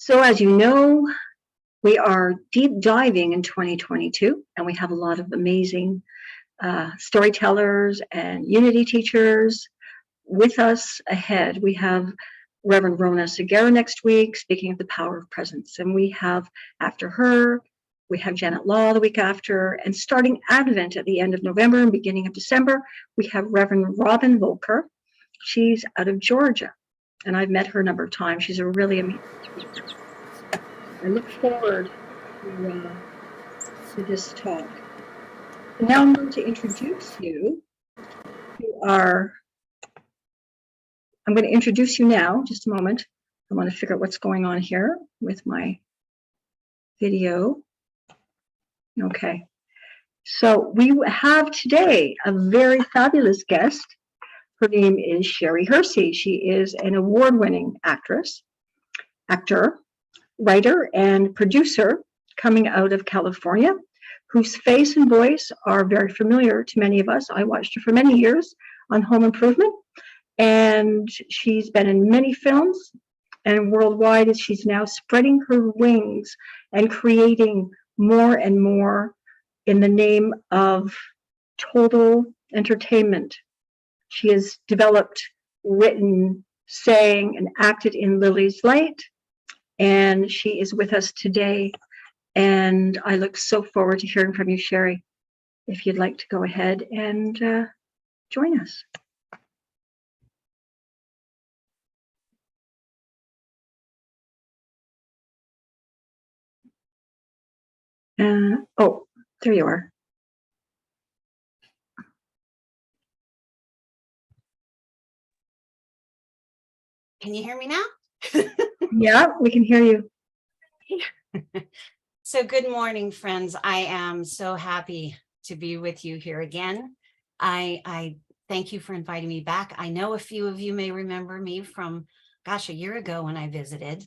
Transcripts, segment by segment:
So as you know, we are deep diving in 2022, and we have a lot of amazing storytellers and Unity teachers with us ahead. We have Reverend Rona Segura next week, speaking of the power of presence. And we have, after her, we have Janet Law the week after, and starting Advent at the end of November and beginning of December, we have Reverend Robin Volker. She's out of Georgia, and I've met her a number of times. She's a really amazing speaker. I look forward to this talk. Now I'm going to introduce you to I'm going to introduce you now, just a moment. I want to figure out what's going on here with my video. Okay. So we have today a very fabulous guest. Her name is Sherry Hursey. She is an award-winning actor, writer, and producer coming out of California, whose face and voice are very familiar to many of us. I watched her for many years on Home Improvement, and she's been in many films, and worldwide she's now spreading her wings and creating more and more in the name of total entertainment. She has developed, written, sang, and acted in Lily's Light, and she is with us today. And I look so forward to hearing from you, Sherry, if you'd like to go ahead and join us. Oh, there you are. Can you hear me now? Yeah, we can hear you. So good morning, friends. I am so happy to be with you here again. I thank you for inviting me back. I know a few of you may remember me from, gosh, a year ago when I visited,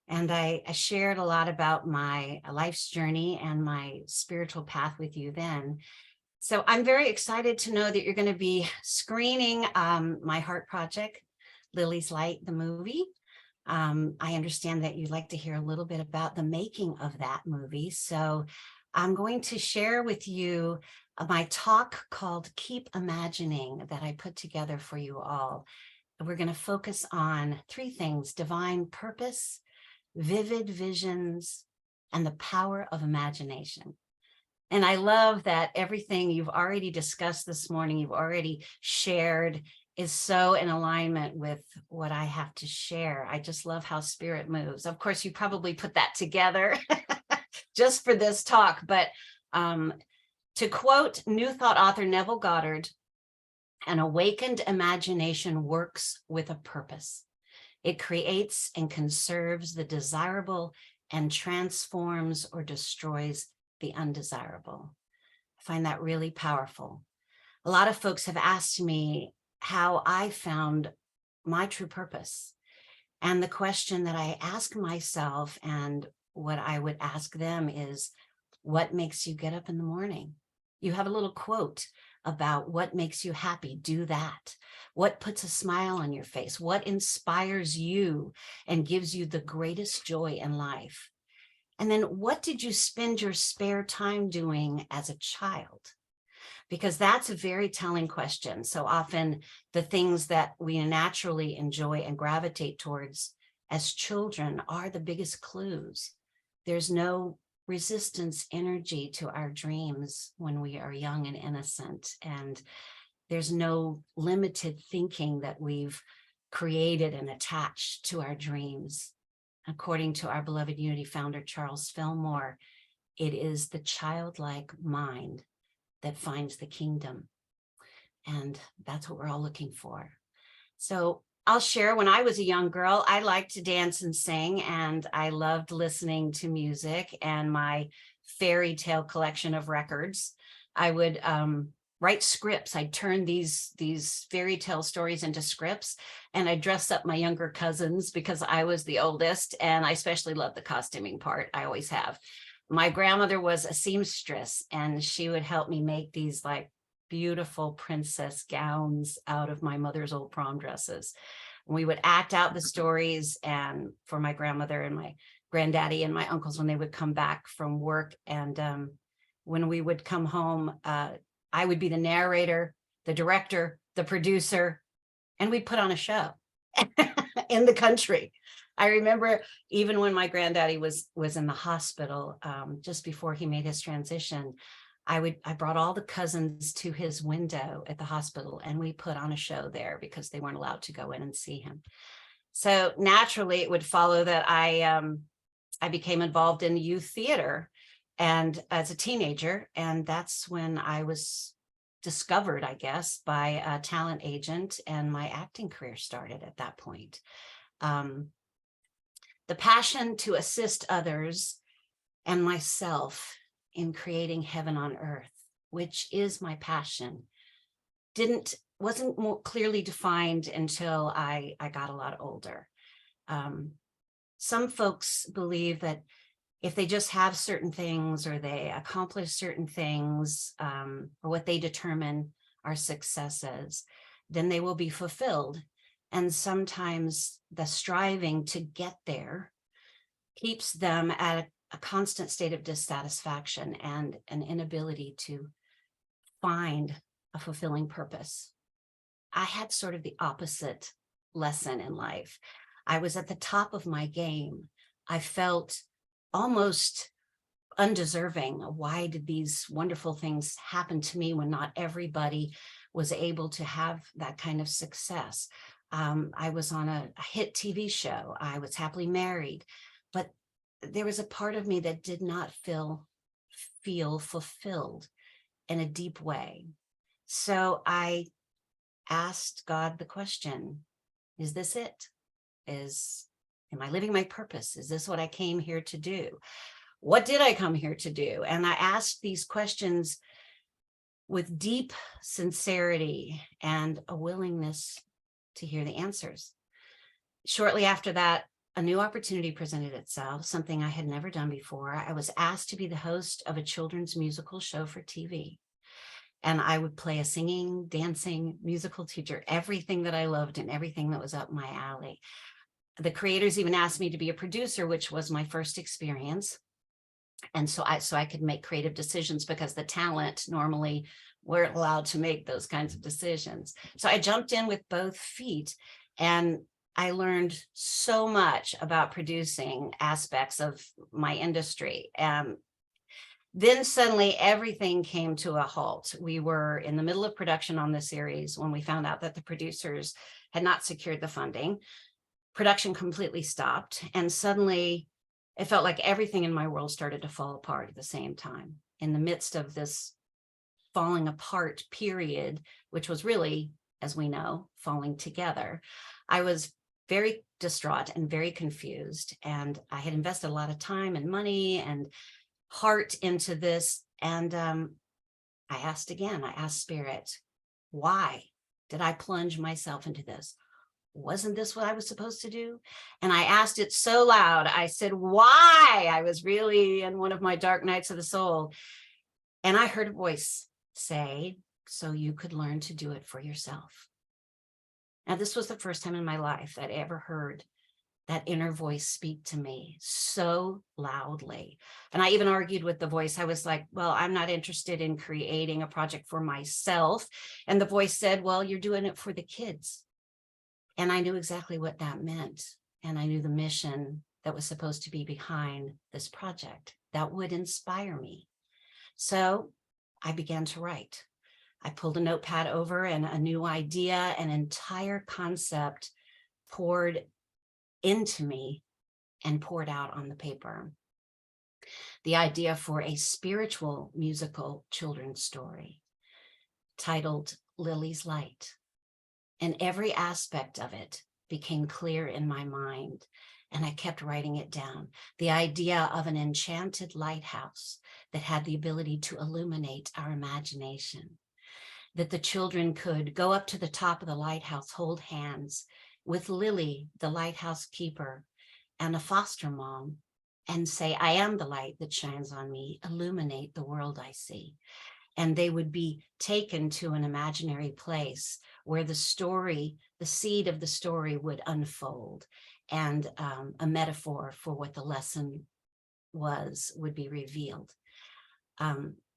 and I shared a lot about my life's journey and my spiritual path with you then. So I'm very excited to know that you're going to be screening my heart project, Lily's Light, the movie. I understand that you'd like to hear a little bit about the making of that movie. So I'm going to share with you my talk called Keep Imagining that I put together for you all. We're going to focus on three things: divine purpose, vivid visions, and the power of imagination. And I love that everything you've already discussed this morning, you've already shared, is so in alignment with what I have to share. I just love how spirit moves. Of course, you probably put that together just for this talk, but to quote New Thought author Neville Goddard, an awakened imagination works with a purpose. It creates and conserves the desirable and transforms or destroys the undesirable. I find that really powerful. A lot of folks have asked me how I found my true purpose. And the question that I ask myself and what I would ask them is, what makes you get up in the morning? You have a little quote about what makes you happy. Do that. What puts a smile on your face? What inspires you and gives you the greatest joy in life? And then what did you spend your spare time doing as a child? Because that's a very telling question. So often the things that we naturally enjoy and gravitate towards as children are the biggest clues. There's no resistance energy to our dreams when we are young and innocent. And there's no limited thinking that we've created and attached to our dreams. According to our beloved Unity founder, Charles Fillmore, it is the childlike mind that finds the kingdom. And that's what we're all looking for. So I'll share, when I was a young girl, I liked to dance and sing, and I loved listening to music and my fairy tale collection of records. I would write scripts. I'd turn these fairy tale stories into scripts, and I'd dress up my younger cousins because I was the oldest, and I especially loved the costuming part. I always have. My grandmother was a seamstress, and she would help me make these like beautiful princess gowns out of my mother's old prom dresses. We would act out the stories, and for my grandmother and my granddaddy and my uncles when they would come back from work. And when we would come home, I would be the narrator, the director, the producer, and we'd put on a show in the country. I remember even when my granddaddy was in the hospital, just before he made his transition, I brought all the cousins to his window at the hospital, and we put on a show there because they weren't allowed to go in and see him. So naturally, it would follow that I became involved in youth theater and as a teenager, and that's when I was discovered, I guess, by a talent agent, and my acting career started at that point. The passion to assist others and myself in creating heaven on earth, which is my passion, wasn't more clearly defined until I got a lot older. Some folks believe that if they just have certain things, or they accomplish certain things, or what they determine are successes, then they will be fulfilled. And sometimes the striving to get there keeps them at a constant state of dissatisfaction and an inability to find a fulfilling purpose. I had sort of the opposite lesson in life. I was at the top of my game. I felt almost undeserving. Why did these wonderful things happen to me when not everybody was able to have that kind of success? I was on a hit TV show. I was happily married, but there was a part of me that did not feel fulfilled in a deep way. So I asked God the question, is this it? Am I living my purpose? Is this what I came here to do? What did I come here to do? And I asked these questions with deep sincerity and a willingness to hear the answers. Shortly after that, a new opportunity presented itself, something I had never done before. I was asked to be the host of a children's musical show for TV. And I would play a singing, dancing, musical teacher, everything that I loved and everything that was up my alley. The creators even asked me to be a producer, which was my first experience. And so I could make creative decisions, because the talent normally weren't allowed to make those kinds of decisions. So I jumped in with both feet, and I learned so much about producing aspects of my industry. Then suddenly everything came to a halt. We were in the middle of production on the series when we found out that the producers had not secured the funding. Production completely stopped, and suddenly it felt like everything in my world started to fall apart at the same time. In the midst of this falling apart period, which was really, as we know, falling together, I was very distraught and very confused. And I had invested a lot of time and money and heart into this. And I asked Spirit, why did I plunge myself into this? Wasn't this what I was supposed to do? And I asked it so loud. I said, why? I was really in one of my dark nights of the soul. And I heard a voice say, so you could learn to do it for yourself. Now, this was the first time in my life that I ever heard that inner voice speak to me so loudly. And I even argued with the voice. I was like, well, I'm not interested in creating a project for myself. And the voice said, well, you're doing it for the kids. And I knew exactly what that meant. And I knew the mission that was supposed to be behind this project that would inspire me. So I began to write. I pulled a notepad over, and a new idea, an entire concept poured into me and poured out on the paper. The idea for a spiritual musical children's story titled Lily's Light. And every aspect of it became clear in my mind, and I kept writing it down. The idea of an enchanted lighthouse that had the ability to illuminate our imagination, that the children could go up to the top of the lighthouse, hold hands with Lily, the lighthouse keeper, and a foster mom, and say, I am the light that shines on me, illuminate the world I see. and they would be taken to an imaginary place where the story, the seed of the story would unfold, and a metaphor for what the lesson would be revealed.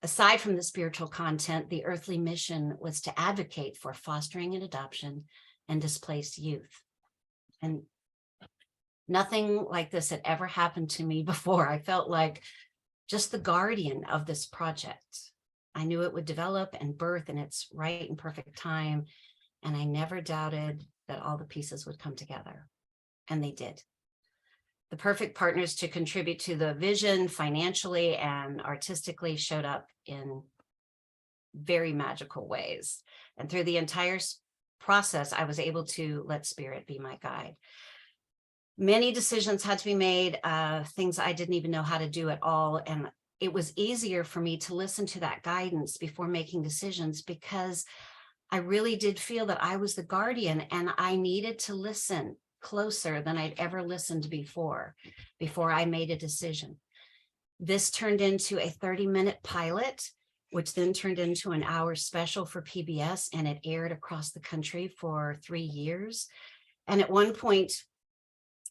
Aside from the spiritual content, the earthly mission was to advocate for fostering and adoption and displaced youth. And nothing like this had ever happened to me before. I felt like just the guardian of this project. I knew it would develop and birth in its right and perfect time, and I never doubted that all the pieces would come together, and they did. The perfect partners to contribute to the vision financially and artistically showed up in very magical ways. And through the entire process, I was able to let spirit be my guide. Many decisions had to be made, things I didn't even know how to do at all. And it was easier for me to listen to that guidance before making decisions, because I really did feel that I was the guardian and I needed to listen closer than I'd ever listened before I made a decision. This turned into a 30-minute pilot, which then turned into an hour special for PBS, and it aired across the country for 3 years. And at one point,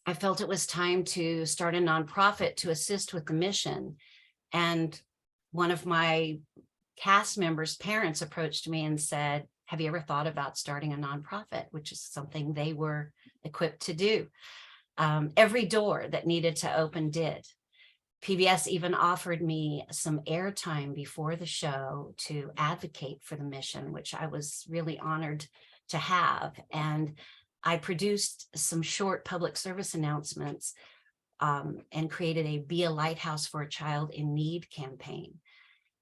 I felt it was time to start a nonprofit to assist with the mission. And one of my cast members' parents approached me and said, have you ever thought about starting a nonprofit, which is something they were equipped to do. Every door that needed to open did. PBS even offered me some airtime before the show to advocate for the mission, which I was really honored to have. And I produced some short public service announcements and created a Be a Lighthouse for a Child in Need campaign.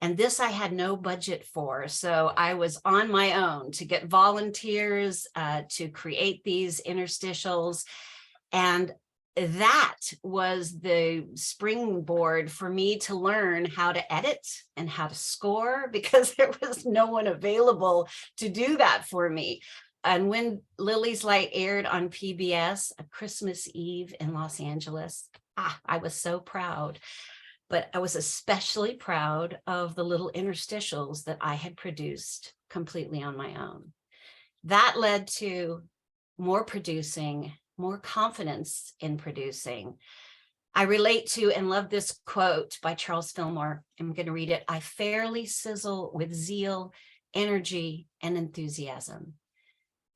And this I had no budget for. So I was on my own to get volunteers to create these interstitials. And that was the springboard for me to learn how to edit and how to score, because there was no one available to do that for me. And when Lily's Light aired on PBS, a Christmas Eve in Los Angeles, I was so proud. But I was especially proud of the little interstitials that I had produced completely on my own. That led to more producing, more confidence in producing. I relate to and love this quote by Charles Fillmore. I'm going to read it. I fairly sizzle with zeal, energy, and enthusiasm,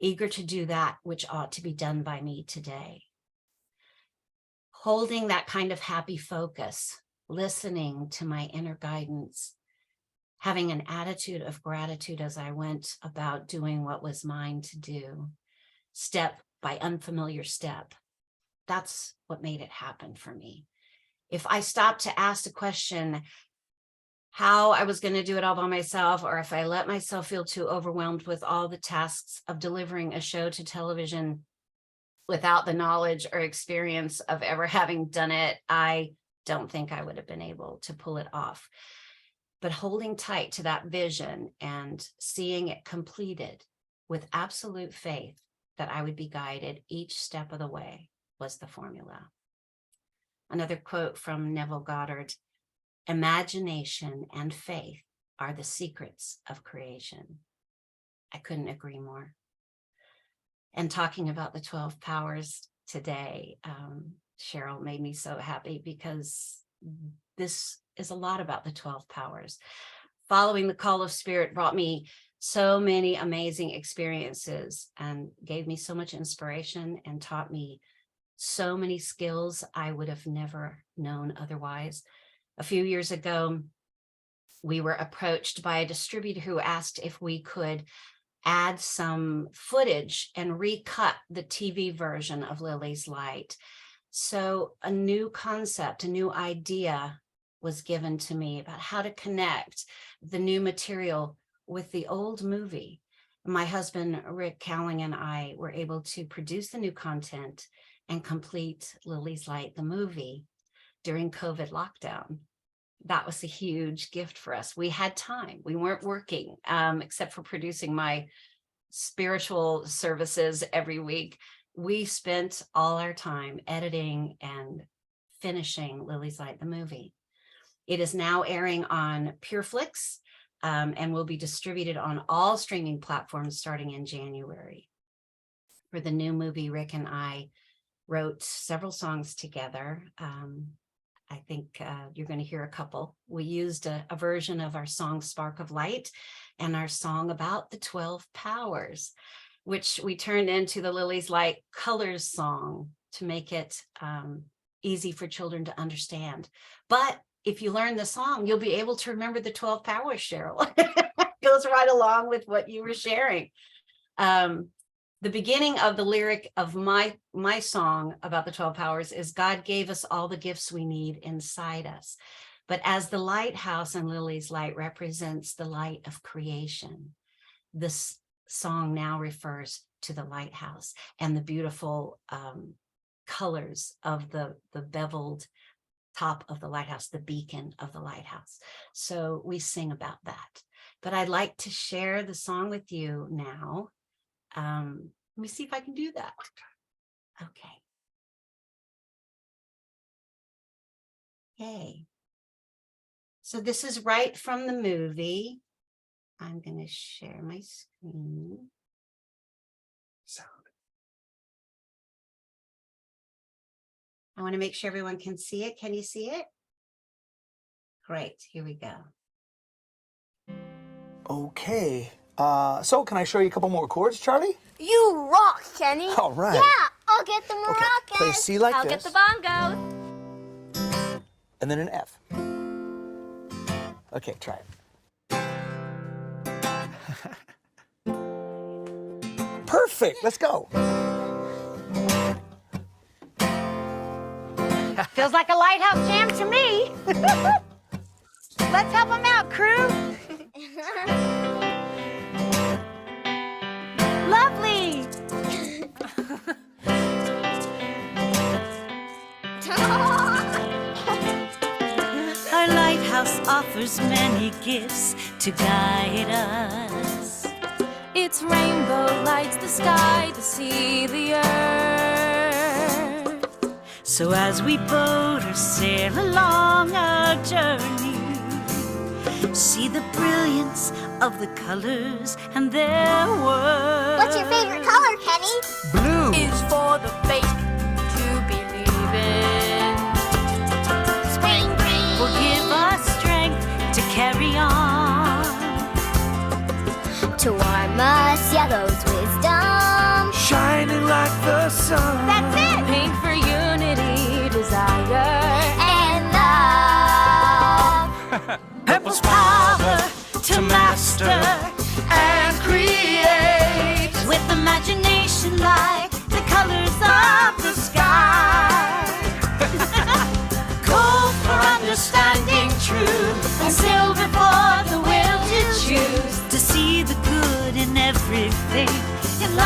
eager to do that which ought to be done by me today. Holding that kind of happy focus, listening to my inner guidance, having an attitude of gratitude as I went about doing what was mine to do, step by unfamiliar step. That's what made it happen for me. If I stopped to ask the question how I was going to do it all by myself, or if I let myself feel too overwhelmed with all the tasks of delivering a show to television without the knowledge or experience of ever having done it, I don't think I would have been able to pull it off. But holding tight to that vision and seeing it completed with absolute faith that I would be guided each step of the way was the formula. Another quote from Neville Goddard: imagination and faith are the secrets of creation. I couldn't agree more. And talking about the 12 powers today, Cheryl made me so happy, because this is a lot about the 12 powers. Following the call of spirit brought me so many amazing experiences and gave me so much inspiration and taught me so many skills I would have never known otherwise. A few years ago, we were approached by a distributor who asked if we could add some footage and recut the TV version of Lily's Light. So a new concept, a new idea was given to me about how to connect the new material with the old movie. My husband, Rick Cowling, and I were able to produce the new content and complete Lily's Light, the movie, during COVID lockdown. That was a huge gift for us. We had time. We weren't working, except for producing my spiritual services every week. We spent all our time editing and finishing Lily's Light, the movie. It is now airing on PureFlix, and will be distributed on all streaming platforms starting in January. For the new movie, Rick and I wrote several songs together. I think you're going to hear a couple. We used a version of our song Spark of Light and our song about the 12 powers, which we turned into the Lily's Light Colors song to make it easy for children to understand. But if you learn the song, you'll be able to remember the 12 powers, Cheryl. Goes right along with what you were sharing. The beginning of the lyric of my song about the 12 powers is God gave us all the gifts we need inside us. But as the lighthouse and Lily's Light represents the light of creation, this song now refers to the lighthouse and the beautiful colors of the beveled top of the lighthouse, the beacon of the lighthouse. So we sing about that. But I'd like to share the song with you now. Let me see if I can do that. Okay. Okay. So this is right from the movie. I'm going to share my screen. Sound. I want to make sure everyone can see it. Can you see it? Great. Here we go. Okay. So can I show you a couple more chords, Charlie? You rock, Kenny. All right. Yeah, I'll get the maracas. Play C like I'll this. get the bongos. And then an F. Okay, try it. Perfect. Let's go. Feels like a lighthouse jam to me. Let's help them out, crew. Lovely. Our lighthouse offers many gifts to guide us. Its rainbow lights the sky, the sea, the earth. So as we boat or sail along our journey, see the brilliance of the colors and their worth. What's your favorite color, Kenny? Blue. Is for the faith to believe in. Spring green. Will give us strength to carry on. To warm us, yellow's wisdom. Shining like the sun. That's it. Pink for unity, desire, and love. Purple's power to master And create. with imagination like the colors of the sky. Gold for understanding truth and silver for the will to choose to see the good in everything in life.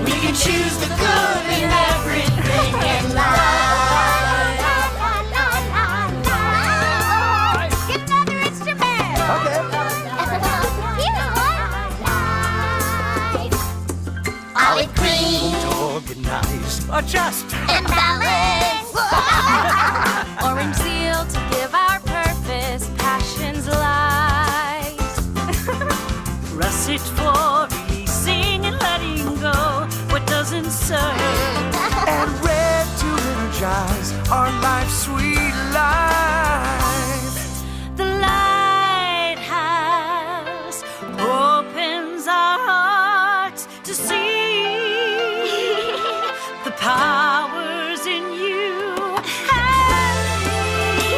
We can choose the good in everything in life. Get another instrument. Okay. Olive green Organized. Adjust. and balance. Orange zeal to give our purpose passions light. Russet for releasing and letting go what doesn't serve. And red to energize our life's sweet life. The lighthouse opens our hearts to see the powers in you and me.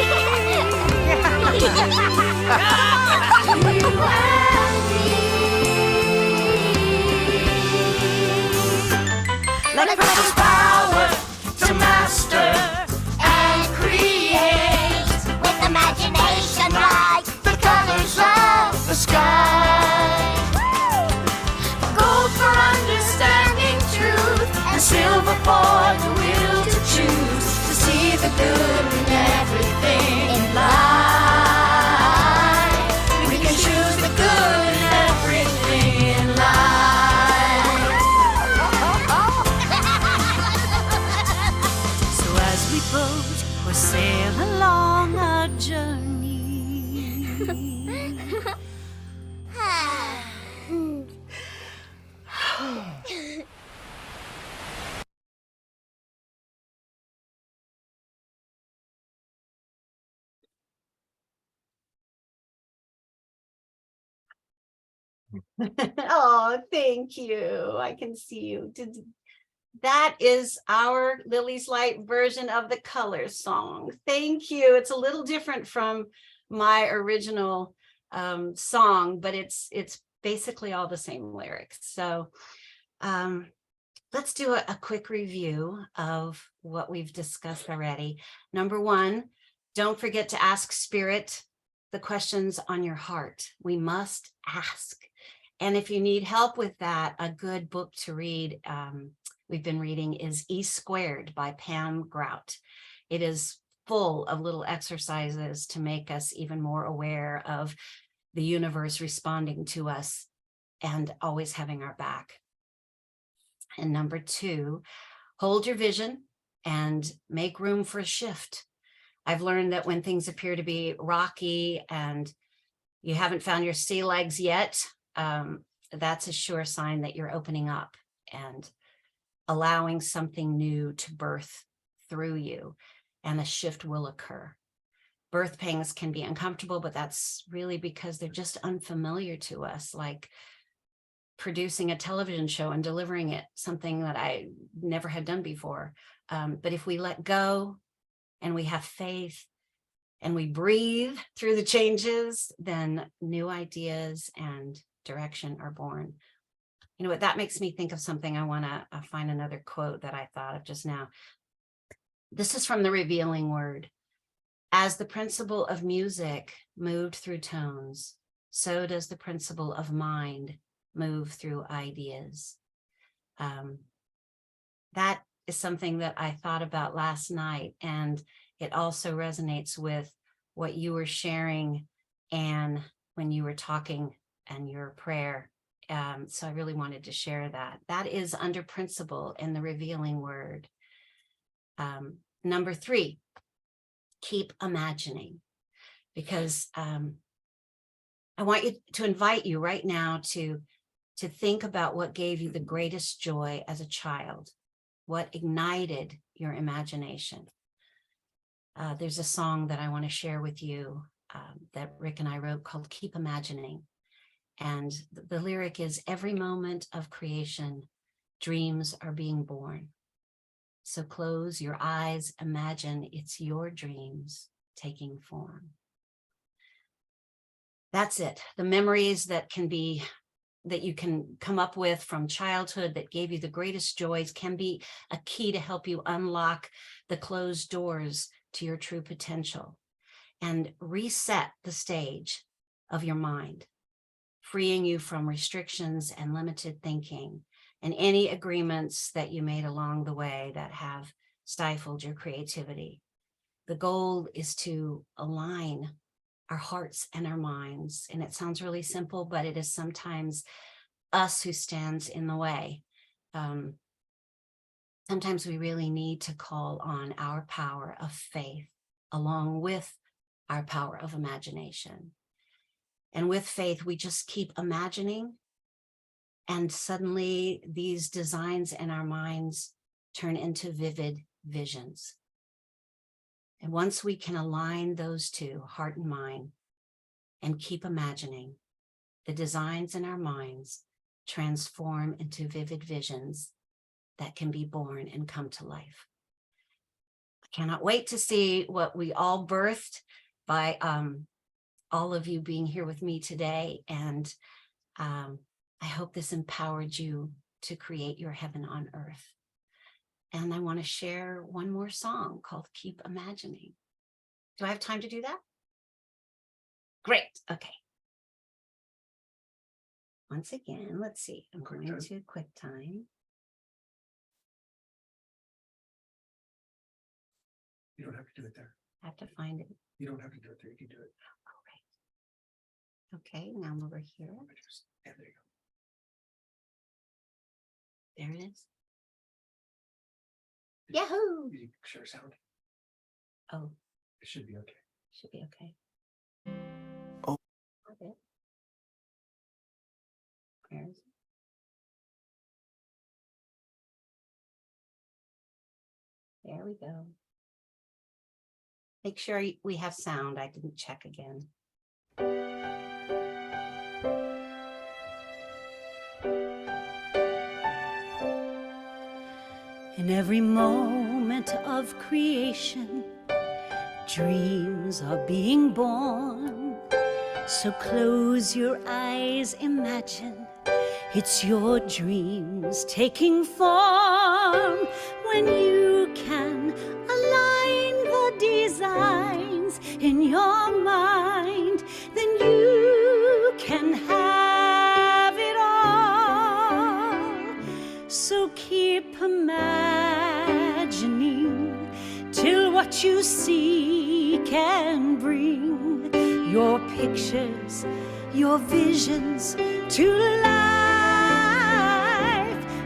Like precious power to master And create with imagination like the colors of The sky. gold for understanding truth and silver for the will to choose to see the good in everything in life. We can choose the good in everything in life. Oh, thank you. I can see you. That is our Lily's Light version of the Colors song. Thank you. It's a little different from my original song, but it's basically all the same lyrics. So let's do a quick review of what we've discussed already. Number one, don't forget to ask Spirit the questions on your heart. We must ask. And if you need help with that, a good book to read we've been reading is E Squared by Pam Grout. It is full of little exercises to make us even more aware of the universe responding to us and always having our back. And number two, hold your vision and make room for a shift. I've learned that when things appear to be rocky and you haven't found your sea legs yet, that's a sure sign that you're opening up and allowing something new to birth through you, and a shift will occur. Birth pangs can be uncomfortable, but that's really because they're just unfamiliar to us, like producing a television show and delivering it, something that I never had done before. But if we let go and we have faith and we breathe through the changes, then new ideas and direction are born. You know what, that makes me think of something. I want to find another quote that I thought of just now. This is from the Revealing Word. As the principle of music moved through tones, so does the principle of mind move through ideas. That is something that I thought about last night, and it also resonates with what you were sharing, Anne, when you were talking and your prayer. So I really wanted to share that. That is under principle in the Revealing Word. Number three, keep imagining, because I want you to invite you right now to think about what gave you the greatest joy as a child, what ignited your imagination. There's a song that I want to share with you that Rick and I wrote called Keep Imagining. And the lyric is, every moment of creation, dreams are being born. So close your eyes, imagine it's your dreams taking form. That's it. The memories that you can come up with from childhood that gave you the greatest joys can be a key to help you unlock the closed doors to your true potential and reset the stage of your mind, freeing you from restrictions and limited thinking and any agreements that you made along the way that have stifled your creativity. The goal is to align our hearts and our minds. And it sounds really simple, but it is sometimes us who stands in the way. Sometimes we really need to call on our power of faith along with our power of imagination. And with faith, we just keep imagining, and suddenly these designs in our minds turn into vivid visions. And once we can align those two, heart and mind, and keep imagining, the designs in our minds transform into vivid visions that can be born and come to life. I cannot wait to see what we all birthed by all of you being here with me today. And I hope this empowered you to create your heaven on earth. And I want to share one more song called Keep Imagining. Do I have time to do that? Great. Okay. Once again, let's see. I'm going to QuickTime. You don't have to do it there. I have to find it. You don't have to do it there. You can do it. All right. Okay, now I'm over here. Yeah, there you go. There it is. Yahoo! You share sound. Oh, It should be okay. should be okay. Oh. Okay. Where is it? There we go. Make sure we have sound. I didn't check again. In every moment of creation, dreams are being born. So close your eyes, imagine it's your dreams taking form. When you can align the designs in your mind, then you can have it all. So keep imagining till what you see can bring your pictures, your visions to life.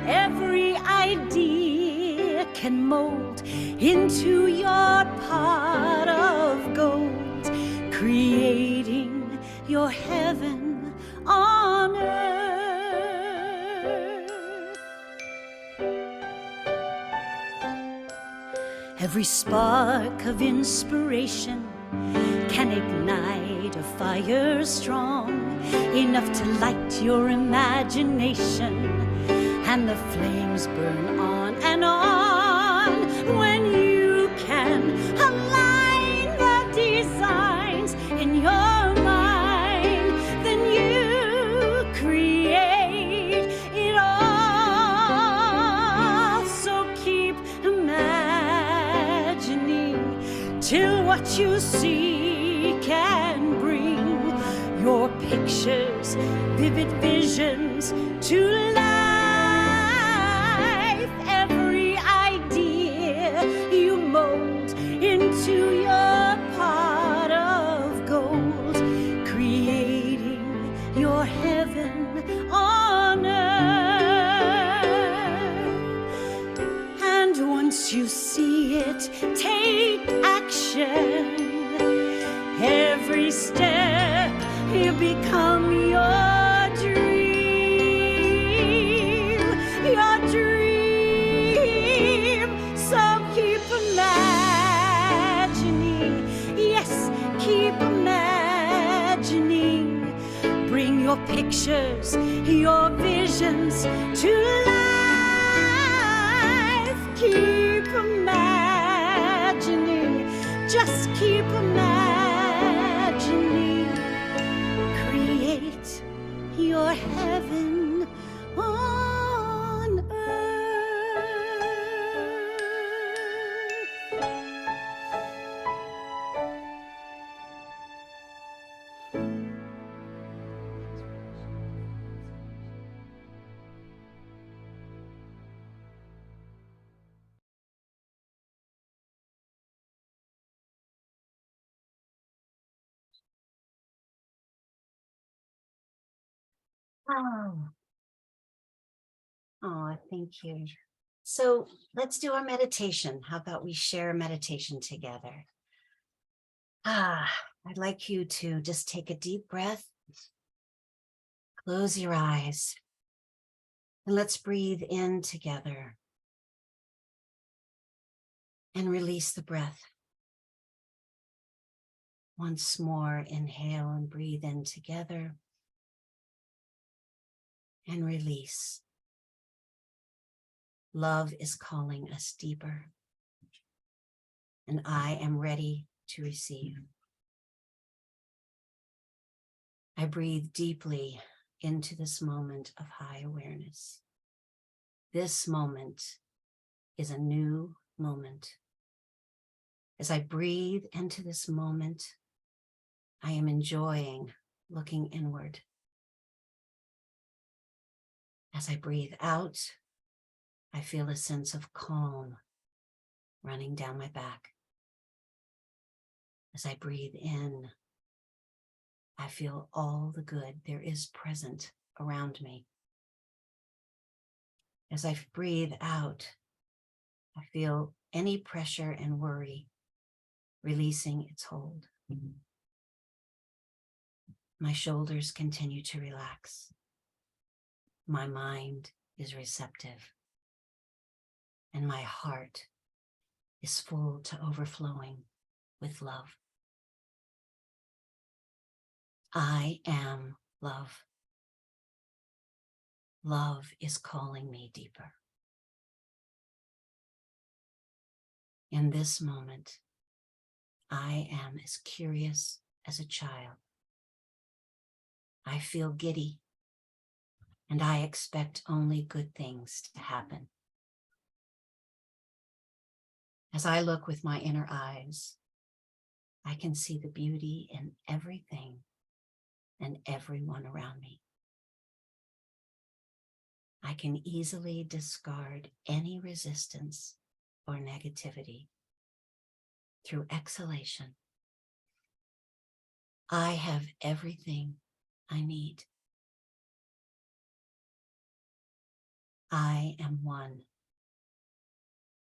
Every idea can mold into your pot of gold, creating your heaven on earth. Every spark of inspiration can ignite a fire strong, enough to light your imagination, and the flames burn on and on. When you can align the designs in your mind, then you create it all. So keep imagining till what you see can bring your pictures, vivid visions to life. Every idea you mold into your pot of gold, creating your heaven on earth. And once you see it, take action. Every step you become your dream, your dream. So keep imagining, yes, keep imagining. Bring your pictures, your visions to life. Keep imagining, just keep imagining. Create your heaven on earth. Oh, oh, thank you. So let's do our meditation. How about we share a meditation together? I'd like you to just take a deep breath, close your eyes, and let's breathe in together and release the breath. Once more, inhale and breathe in together and release. Love is calling us deeper, and I am ready to receive. I breathe deeply into this moment of high awareness. This moment is a new moment. As I breathe into this moment, I am enjoying looking inward. As I breathe out, I feel a sense of calm running down my back. As I breathe in, I feel all the good there is present around me. As I breathe out, I feel any pressure and worry releasing its hold. My shoulders continue to relax. My mind is receptive, and my heart is full to overflowing with love. I am love. Love is calling me deeper. In this moment, I am as curious as a child. I feel giddy, and I expect only good things to happen. As I look with my inner eyes, I can see the beauty in everything and everyone around me. I can easily discard any resistance or negativity through exhalation. I have everything I need. I am one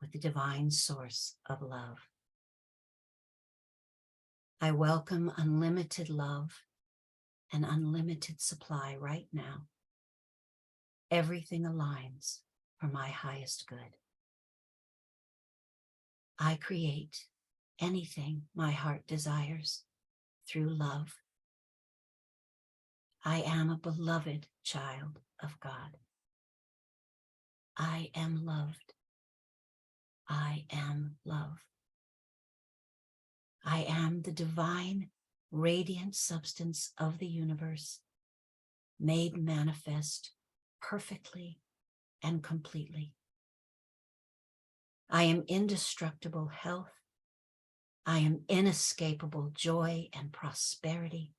with the divine source of love. I welcome unlimited love and unlimited supply right now. Everything aligns for my highest good. I create anything my heart desires through love. I am a beloved child of God. I am loved. I am love. I am the divine, radiant substance of the universe, made manifest perfectly and completely. I am indestructible health. I am inescapable joy and prosperity.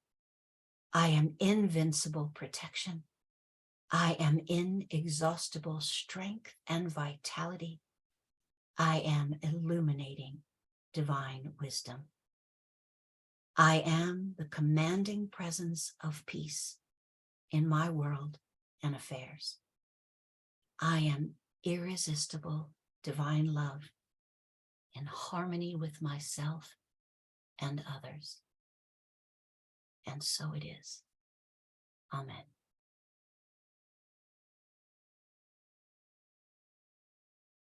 I am invincible protection. I am inexhaustible strength and vitality. I am illuminating divine wisdom. I am the commanding presence of peace in my world and affairs. I am irresistible divine love in harmony with myself and others. And so it is. Amen.